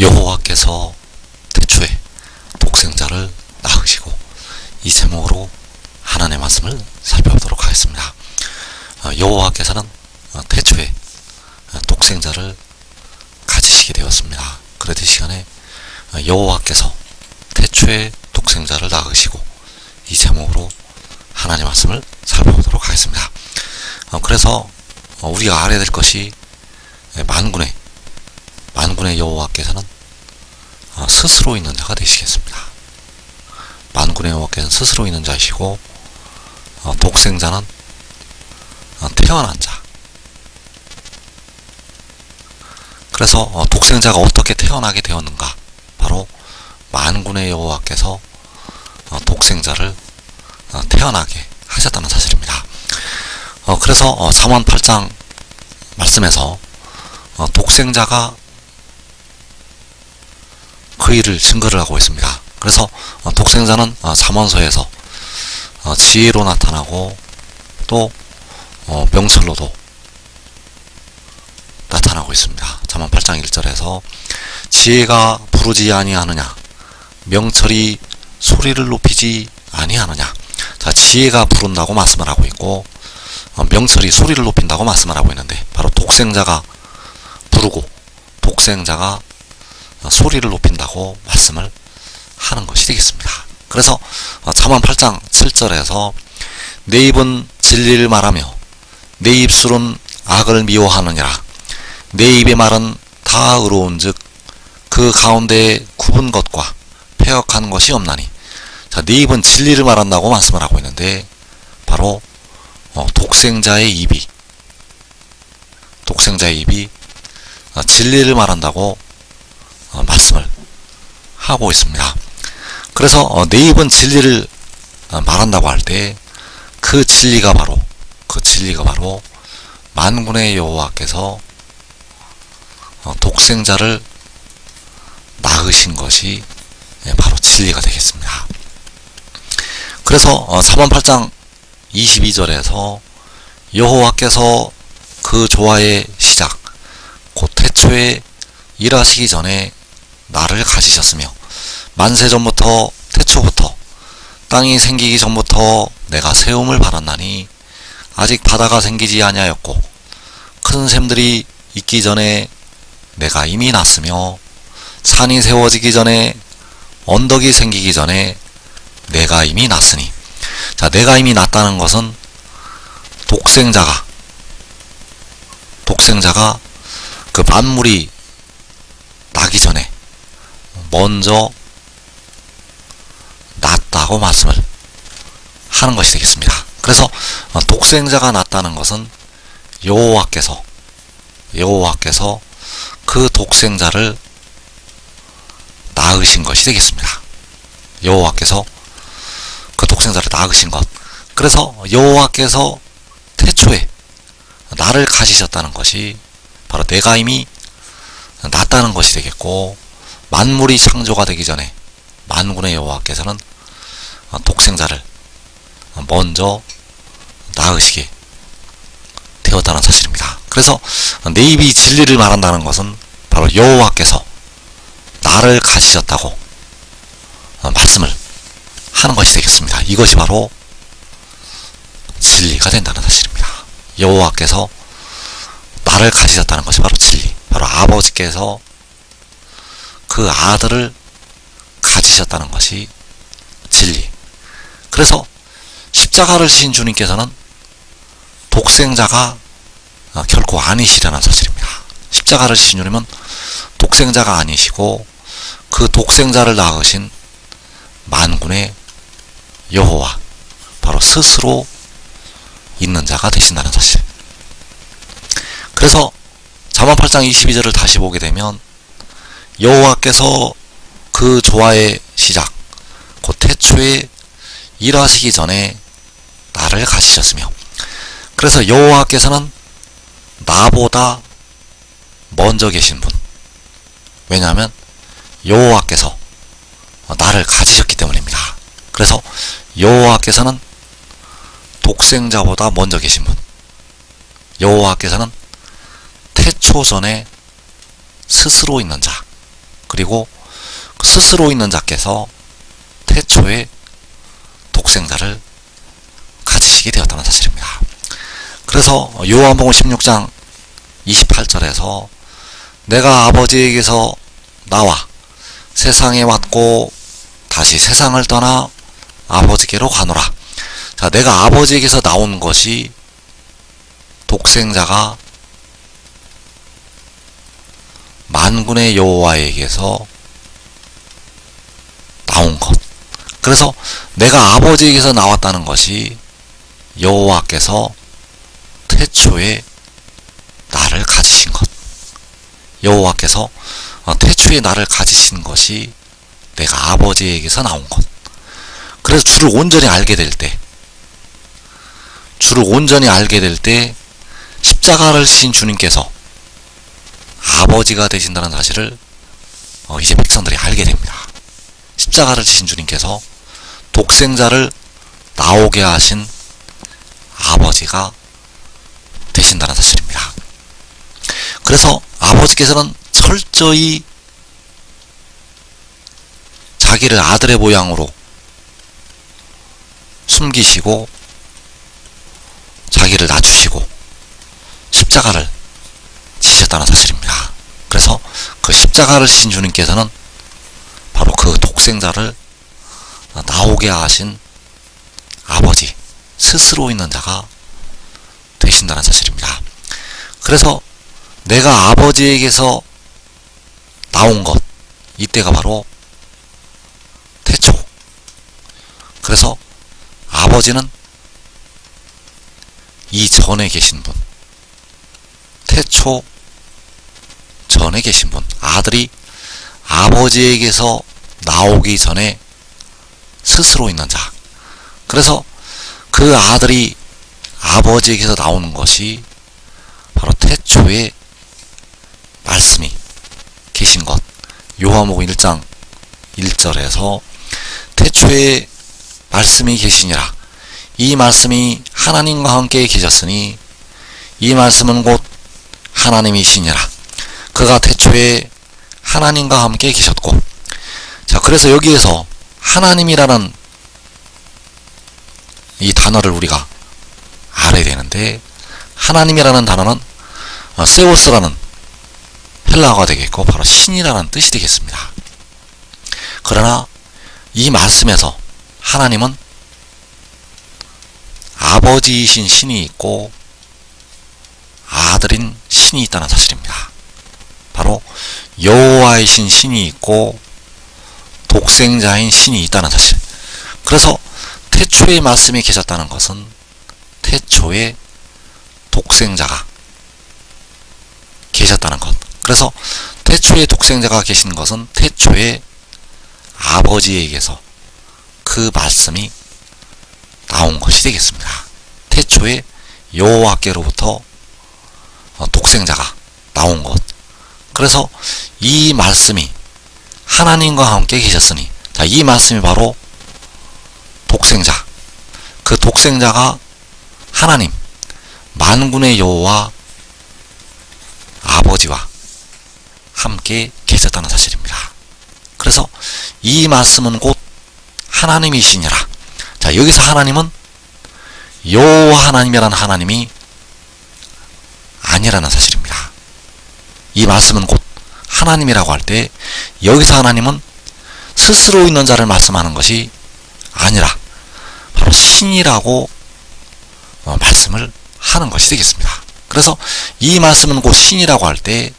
여호와께서 태초에 독생자를 낳으시고, 이 제목으로 하나님의 말씀을 살펴보도록 하겠습니다. 여호와께서는 태초에 독생자를 가지시게 되었습니다. 그래도 이 시간에 여호와께서 태초에 독생자를 낳으시고, 이 제목으로 하나님의 말씀을 살펴보도록 하겠습니다. 그래서 우리가 알아야 될 것이, 만군의 여호와께서는 스스로 있는 자가 되시겠습니다. 만군의 여호와께서는 스스로 있는 자이시고, 독생자는 태어난 자. 그래서 독생자가 어떻게 태어나게 되었는가? 바로 만군의 여호와께서 독생자를 태어나게 하셨다는 사실입니다. 그래서 잠언 8장 말씀에서 독생자가 그 일을 증거를 하고 있습니다. 그래서 독생자는 잠언서에서 지혜로 나타나고, 또 명철로도 나타나고 있습니다. 잠언 8장 1절에서 지혜가 부르지 아니하느냐, 명철이 소리를 높이지 아니하느냐. 자, 지혜가 부른다고 말씀을 하고 있고, 명철이 소리를 높인다고 말씀을 하고 있는데, 바로 독생자가 부르고 독생자가 소리를 높인다고 말씀을 하는 것이 되겠습니다. 그래서 잠언 8장 7절에서 내 입은 진리를 말하며 내 입술은 악을 미워하느니라. 내 입의 말은 다 의로운즉 그 가운데에 굽은 것과 패역한 것이 없나니. 자, 내 입은 진리를 말한다고 말씀을 하고 있는데, 바로 독생자의 입이 진리를 말한다고 말씀을 하고 있습니다. 그래서 내 입은 진리를 말한다고 할 때, 그 진리가 바로 만군의 여호와께서 독생자를 낳으신 것이 바로 진리가 되겠습니다. 그래서 잠언 8장 22절에서 여호와께서 그 조화의 시작 곧 태초에 일하시기 전에 나를 가지셨으며, 만세 전부터 태초부터 땅이 생기기 전부터 내가 세움을 받았나니 아직 바다가 생기지 아니하였고 큰 샘들이 있기 전에 내가 이미 났으며 산이 세워지기 전에 언덕이 생기기 전에 내가 이미 났으니. 자, 내가 이미 났다는 것은 독생자가 그 만물이 나기 전에 먼저 났다고 말씀을 하는 것이 되겠습니다. 그래서 독생자가 났다는 것은 여호와께서 그 독생자를 낳으신 것이 되겠습니다. 여호와께서 그 독생자를 낳으신 것. 그래서 여호와께서 태초에 나를 가지셨다는 것이 바로 내가 이미 났다는 것이 되겠고, 만물이 창조가 되기 전에 만군의 여호와께서는 독생자를 먼저 낳으시게 되었다는 사실입니다. 그래서 내 입이 진리를 말한다는 것은 바로 여호와께서 나를 가지셨다고 말씀을 하는 것이 되겠습니다. 이것이 바로 진리가 된다는 사실입니다. 여호와께서 나를 가지셨다는 것이 바로 진리. 바로 아버지께서 그 아들을 가지셨다는 것이 진리. 그래서 십자가를 지신 주님께서는 독생자가 결코 아니시라는 사실입니다. 십자가를 지신 주님은 독생자가 아니시고, 그 독생자를 낳으신 만군의 여호와, 바로 스스로 있는 자가 되신다는 사실. 그래서 잠언 8장 22절을 다시 보게 되면 여호와께서 그 조화의 시작 곧 태초에 일하시기 전에 나를 가지셨으며, 그래서 여호와께서는 나보다 먼저 계신 분. 왜냐하면 여호와께서 나를 가지셨기 때문입니다. 그래서 여호와께서는 독생자보다 먼저 계신 분. 여호와께서는 태초전에 스스로 있는 자. 그리고 스스로 있는 자께서 태초에 독생자를 가지시게 되었다는 사실입니다. 그래서 요한복음 16장 28절에서 내가 아버지에게서 나와 세상에 왔고 다시 세상을 떠나 아버지께로 가노라. 자, 내가 아버지에게서 나온 것이 독생자가 만군의 여호와에게서 나온 것. 그래서 내가 아버지에게서 나왔다는 것이 여호와께서 태초에 나를 가지신 것. 여호와께서 태초에 나를 가지신 것이 내가 아버지에게서 나온 것. 그래서 주를 온전히 알게 될 때, 십자가를 지신 주님께서 아버지가 되신다는 사실을 이제 백성들이 알게 됩니다. 십자가를 지신 주님께서 독생자를 나오게 하신 아버지가 되신다는 사실입니다. 그래서 아버지께서는 철저히 자기를 아들의 모양으로 숨기시고 자기를 낮추시고 십자가를 지셨다는 사실입니다. 그래서 그 십자가를 지신 주님께서는 바로 그 독생자를 나오게 하신 아버지, 스스로 있는 자가 되신다는 사실입니다. 그래서 내가 아버지에게서 나온 것, 이때가 바로 태초. 그래서 아버지는 이전에 계신 분, 태초 전에 계신 분, 아들이 아버지에게서 나오기 전에 스스로 있는 자. 그래서 그 아들이 아버지에게서 나오는 것이 바로 태초에 말씀이 계신 것. 요한복음 1장 1절에서 태초에 말씀이 계시니라. 이 말씀이 하나님과 함께 계셨으니 이 말씀은 곧 하나님이시니라. 그가 태초에 하나님과 함께 계셨고. 자, 그래서 여기에서 하나님이라는 이 단어를 우리가 알아야 되는데, 하나님이라는 단어는 세우스라는 헬라어가 되겠고 바로 신이라는 뜻이 되겠습니다. 그러나 이 말씀에서 하나님은 아버지이신 신이 있고 아들인 신이 있다는 사실입니다. 바로 여호와이신 신이 있고 독생자인 신이 있다는 사실. 그래서 태초에 말씀이 계셨다는 것은 태초에 독생자가 계셨다는 것. 그래서 태초에 독생자가 계신 것은 태초에 아버지에게서 그 말씀이 나온 것이 되겠습니다. 태초에 여호와께로부터 독생자가 나온 것. 그래서 이 말씀이 하나님과 함께 계셨으니, 자, 이 말씀이 바로 독생자. 그 독생자가 하나님, 만군의 여호와 아버지와 함께 계셨다는 사실입니다. 그래서 이 말씀은 곧 하나님이시니라. 자, 여기서 하나님은 여호와 하나님이라는 하나님이 아니라는 사실입니다. 이 말씀은 곧 하나님이라고 할 때 여기서 하나님은 스스로 있는 자를 말씀하는 것이 아니라 바로 신이라고 말씀을 하는 것이 되겠습니다. 그래서 이 말씀은 곧 신이라고 할 때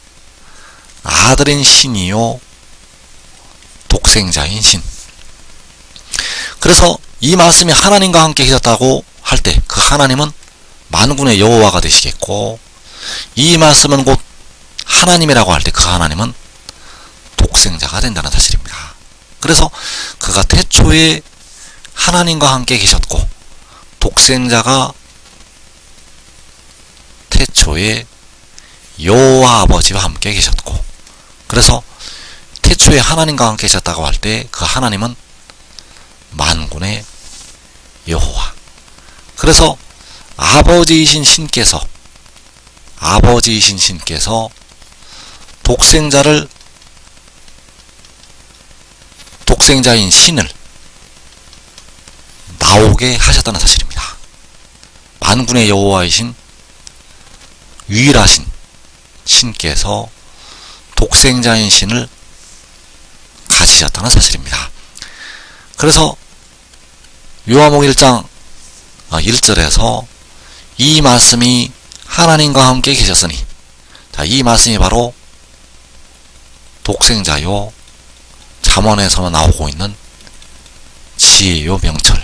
아들인 신이요 독생자인 신. 그래서 이 말씀이 하나님과 함께 계셨다고 할 때 그 하나님은 만군의 여호와가 되시겠고, 이 말씀은 곧 하나님이라고 할 때 그 하나님은 독생자가 된다는 사실입니다. 그래서 그가 태초에 하나님과 함께 계셨고 독생자가 태초에 여호와 아버지와 함께 계셨고, 그래서 태초에 하나님과 함께 계셨다고 할 때 그 하나님은 만군의 여호와. 그래서 아버지이신 신께서 독생자를 독생자인 신을 나오게 하셨다는 사실입니다. 만군의 여호와이신 유일하신 신께서 독생자인 신을 가지셨다는 사실입니다. 그래서 요한복음 1장 1절에서 이 말씀이 하나님과 함께 계셨으니, 자, 이 말씀이 바로 독생자요 잠언에서 나오고 있는 지혜요 명철,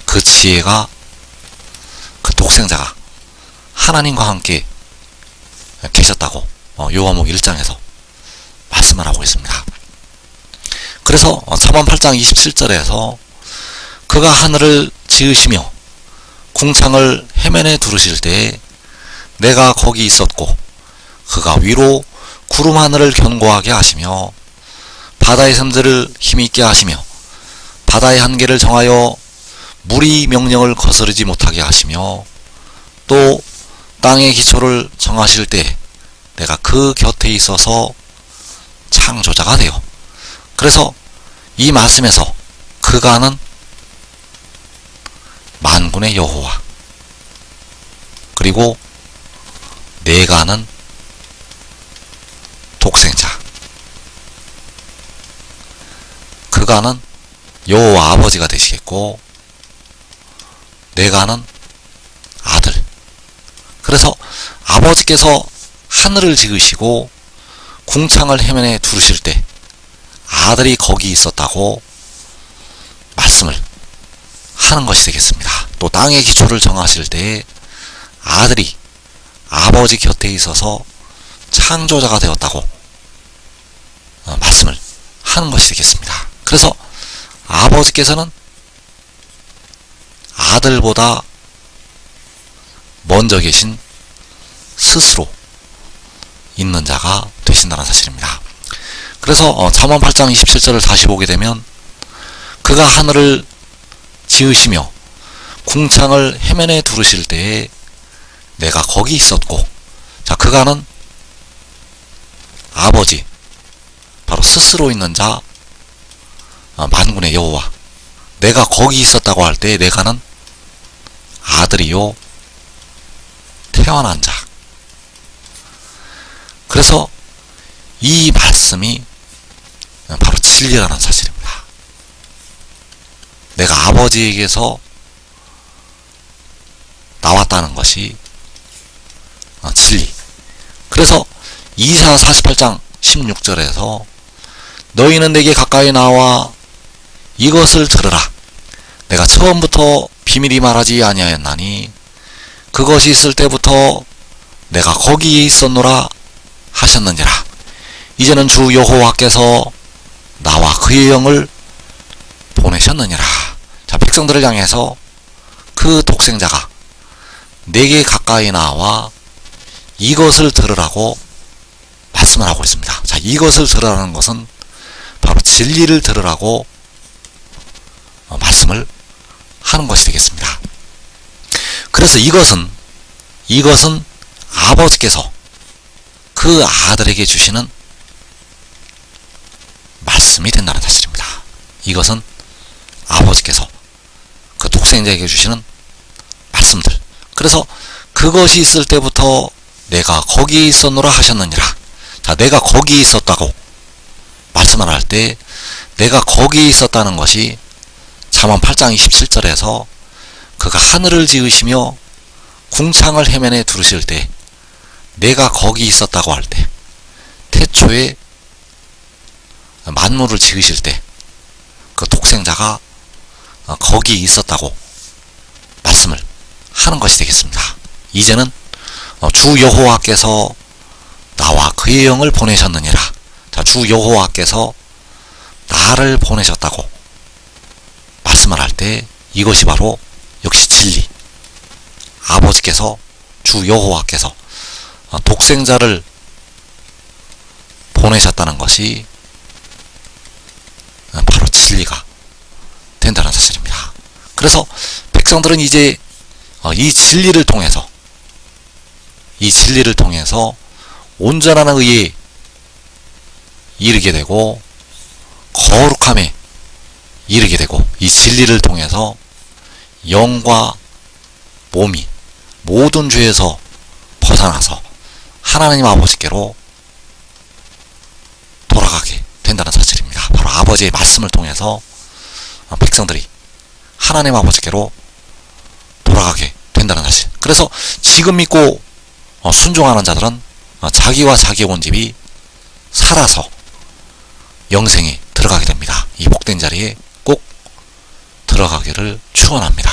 그 지혜가, 그 독생자가 하나님과 함께 계셨다고 요한복음 1장에서 말씀을 하고 있습니다. 그래서 잠언 8장 27절에서 그가 하늘을 지으시며 궁창을 해면에 두르실 때에 내가 거기 있었고, 그가 위로 구름 하늘을 견고하게 하시며 바다의 샘들을 힘있게 하시며 바다의 한계를 정하여 물이 명령을 거스르지 못하게 하시며 또 땅의 기초를 정하실 때 내가 그 곁에 있어서 창조자가 되어. 그래서 이 말씀에서 그가는 만군의 여호와, 그리고 내가는 독생자, 그가는 여호와 아버지가 되시겠고 내가는 아들. 그래서 아버지께서 하늘을 지으시고 궁창을 해면에 두르실 때 아들이 거기 있었다고 말씀을 하는 것이 되겠습니다. 또 땅의 기초를 정하실 때에 아들이 아버지 곁에 있어서 창조자가 되었다고 말씀을 하는 것이 되겠습니다. 그래서 아버지께서는 아들보다 먼저 계신 스스로 있는 자가 되신다는 사실입니다. 그래서 잠언 8장 27절을 다시 보게 되면 그가 하늘을 지으시며 궁창을 해면에 두르실 때에 내가 거기 있었고, 자, 그가는 아버지, 바로 스스로 있는 자, 만군의 여호와, 내가 거기 있었다고 할 때 내가는 아들이요 태어난 자. 그래서 이 말씀이 바로 진리라는 사실입니다. 내가 아버지에게서 나왔다는 것이 진리. 그래서 이사 48장 16절에서 너희는 내게 가까이 나와 이것을 들으라. 내가 처음부터 비밀이 말하지 아니하였나니 그것이 있을 때부터 내가 거기에 있었노라 하셨느니라. 이제는 주 여호와께서 나와 그의 영을 보내셨느니라. 자, 백성들을 향해서 그 독생자가 내게 가까이 나와 이것을 들으라고 말씀을 하고 있습니다. 자, 이것을 들으라는 것은 바로 진리를 들으라고 말씀을 하는 것이 되겠습니다. 그래서 이것은 아버지께서 그 아들에게 주시는 말씀이 된다는 사실입니다. 이것은 아버지께서 그 독생자에게 주시는 말씀들. 그래서 그것이 있을 때부터 내가 거기에 있었노라 하셨느니라. 자, 내가 거기에 있었다고 말씀을 할 때 내가 거기에 있었다는 것이 잠언 8장 27절에서 그가 하늘을 지으시며 궁창을 해면에 두르실 때 내가 거기 있었다고 할 때, 태초에 만물을 지으실 때 그 독생자가 거기 있었다고 말씀을 하는 것이 되겠습니다. 이제는 주 여호와께서 나와 그의 영을 보내셨느니라. 자, 주 여호와께서 나를 보내셨다고 말씀을 할 때 이것이 바로 역시 진리. 아버지께서, 주 여호와께서 독생자를 보내셨다는 것이 바로 진리가 된다는 사실입니다. 그래서 백성들은 이제 이 진리를 통해서 온전한 의에 이르게 되고, 거룩함에 이르게 되고, 이 진리를 통해서 영과 몸이 모든 죄에서 벗어나서 하나님 아버지께로 돌아가게 된다는 사실입니다. 바로 아버지의 말씀을 통해서 백성들이 하나님 아버지께로 돌아가게 된다는 사실. 그래서 지금 믿고 순종하는 자들은 자기와 자기의 온 집이 살아서 영생에 들어가게 됩니다. 이 복된 자리에 꼭 들어가기를 축원합니다.